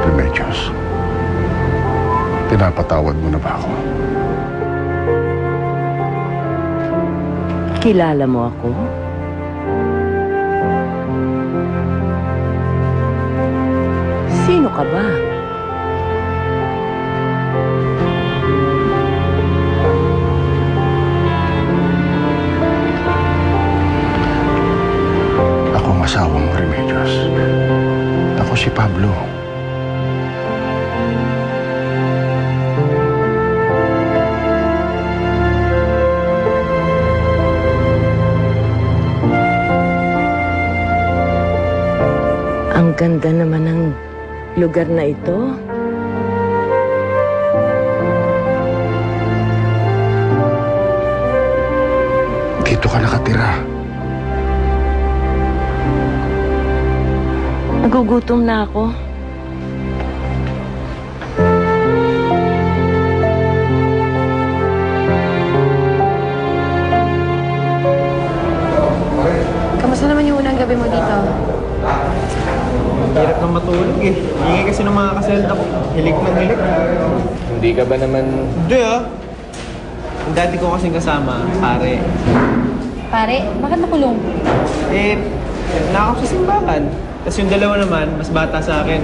Remedios, pinapatawad mo na ba ako? Kilala mo ako? Sino ka ba? Ako ang asawa mo, Remedios. Ako si Pablo. Ang ganda naman ng lugar na ito. Dito ka nakatira. Nagugutom na ako. Kamusta naman yung unang gabi mo dito? Hirap nang matulog eh. Hingi kasi ng mga kaselda ko. Hilig ng hilig. Hindi ka ba naman... Hindi ah. Ang dati ko kasing kasama, pare. Pare, bakit nakulong? Eh, nakakap sa simbahan. Tapos yung dalawa naman, mas bata sa akin.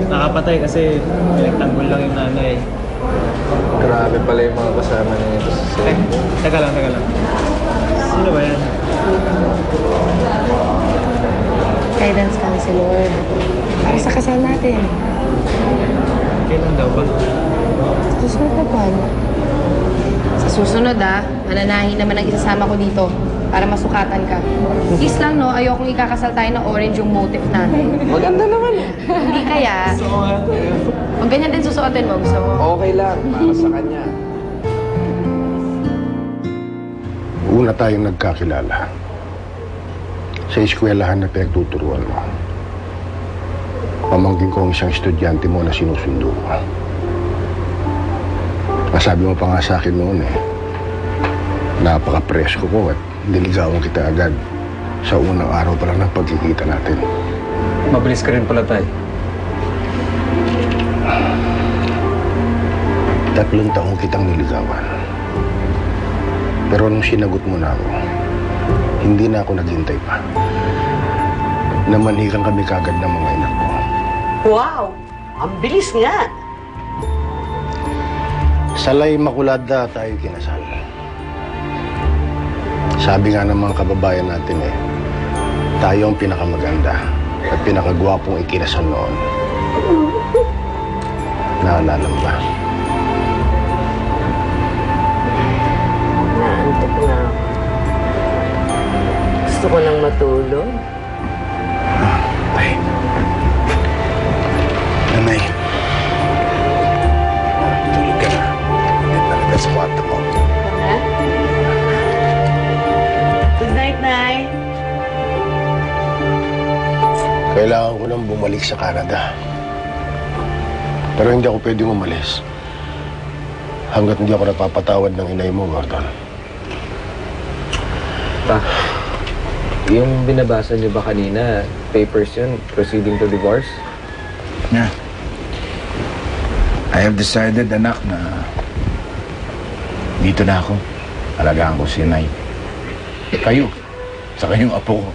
Nakapatay kasi pinagtanggol lang yung nanay. Grabe pala yung mga kasama niya ito sa set. Teka lang. Sino ba yan? Guidance kami si Lord. Para sa kasal natin. Kailan daw ba? Sa susunod na buwan. Sa susunod mananahin naman ang isasama ko dito para masukatan ka. Please lang ayokong ikakasal tayo na orange yung motif natin. Maganda naman eh. Hindi kaya. Pag ganyan din susuotin mo, gusto mo? Okay lang, para sa kanya. Una tayong nagkakilala sa eskwelahan na pinagtuturuan mo. Pamangkin ko ang isang estudyante mo na sinusundo ko. Masabi mo pa nga sa akin noon napaka-presko ko at niligawan kita agad sa unang araw pa lang ng pagkikita natin. Mabilis ka rin pala, Tay. 3 taong kitang niligawan. Pero nung sinagot mo na ako, hindi na ako naghintay pa. Namanhikan kami kagad ng mga anak ko. Wow! Ang bilis nga! Sa Lay Makulada tayo kinasal. Sabi nga ng mga kababayan natin tayo ang pinakamaganda at pinakagwapong ikinasal noon. Naalala mo ba? Naantok na ako. Gusto ko nang matulog. Tay. Nanay. Tulog ka na. Hindi na kita sa kwarto mo. Good night, Nay. Kailangan ko nang bumalik sa Canada. Pero hindi ako pwedeng umalis hanggat hindi ako napapatawad ng inay mo, Gordon. Pa, yung binabasa niyo ba kanina, papers yun, proceeding to divorce? Yeah. I have decided, anak, na dito na ako. Alagaan ko si Nay. Kayo, sa kayong apo ko.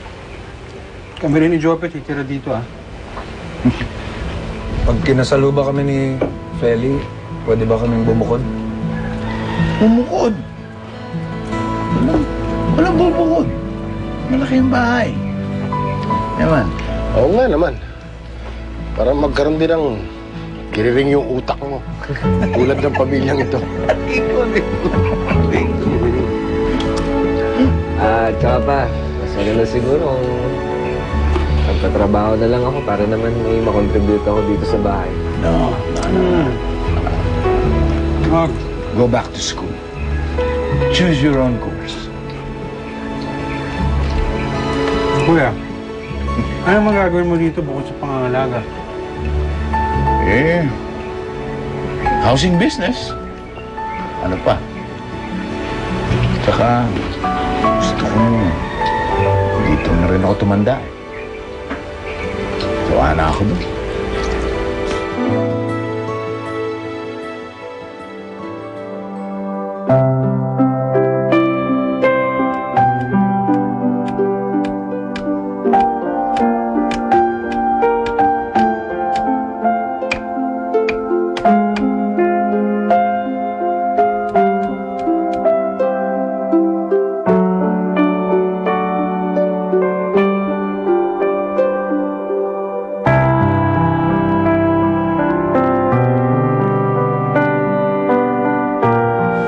Kami rin ni Jope, titira dito Pag kinasalo ba kami ni Feli, pwede ba kaming bumukod? Bumukod. Walang bubukod. Malaki yung bahay. Ewan. Oo nga naman. Para magkaroon din ng kiriring yung utak mo. Tulad ng pamilyang ito. Tsaka pa, masaya na siguro kung magtatrabaho na lang ako para naman may makontribute ako dito sa bahay. No. Go back to school. Choose your own course. Kuya, ano magagawin mo dito bukod sa pangangalaga? Housing business. Ano pa? Tsaka, gusto ko dito na rin ako tumanda. Sa Tuwa na ako doon.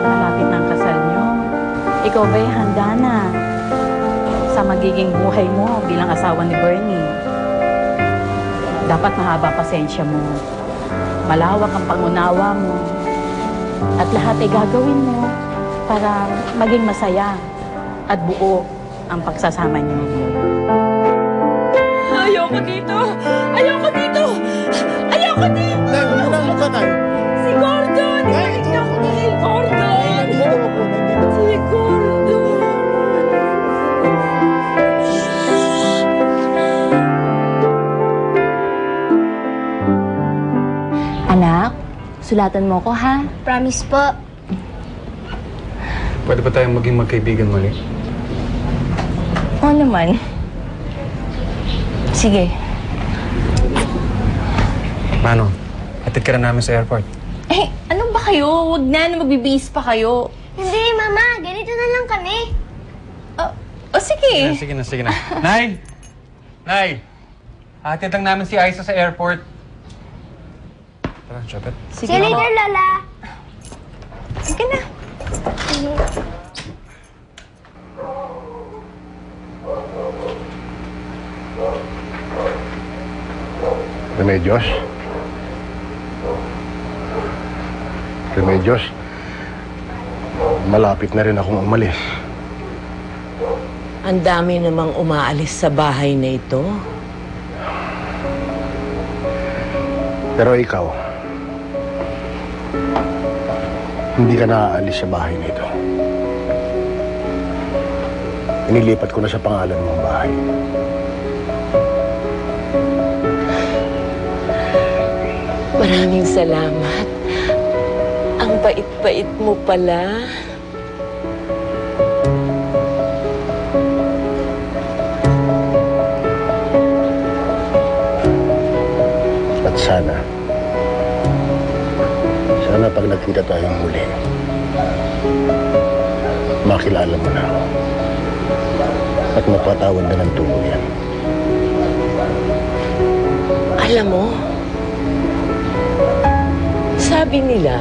Malapit ng kasal nyo. Ikaw ba'y handa na sa magiging buhay mo bilang asawa ni Bernie? Dapat mahaba pasensya mo. Malawak ang pangunawa mo. At lahat ay gagawin mo para maging masaya at buo ang pagsasama niyo. Ayoko dito! Ayoko dito! Ayoko dito! Nay, huwag ka na. Si Gordon! Ibalik niyo ako kay Gordon! Si Gordon! Anak, sulatan mo ko ha? Promise po. Pwede ba tayong maging magkaibigan muli? Oo naman. Sige. Paano? Hatid ka na namin sa airport. Eh, ano ba kayo? Huwag na magbibihis pa kayo. Hindi, Mama. Ganito na lang kami. O sige. Sige na, sige na. Nay! Nay! Hatid lang namin si Aiza sa airport. Tara, Chopet. See you later, Lola. Sige na. Remedios? Remedios? Malapit na rin akong umalis. Ang dami namang umaalis sa bahay na ito. Pero ikaw, hindi ka naaalis sa bahay na ito. Inilipat ko na sa pangalan mong bahay. Maraming salamat. Ang bait-bait mo pala. At sana pag nagkita tayong muli, makilala mo na ako. At mapatawad na ng tuluyan. Alam mo, sabi nila,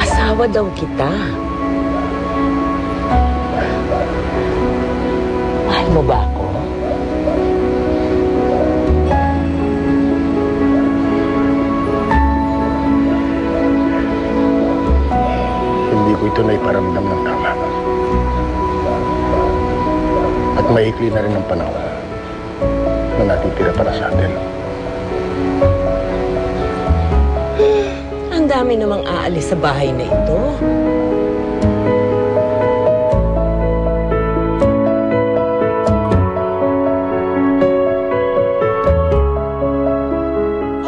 asawa daw kita. Mahal mo ba ako? Hindi ko ito naiparamdam ng tama. At maikli na rin ang panahon na natitira para sa atin. Ang dami namang aalis sa bahay na ito.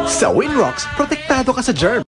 Sa Winrocks, protektado ka sa germ.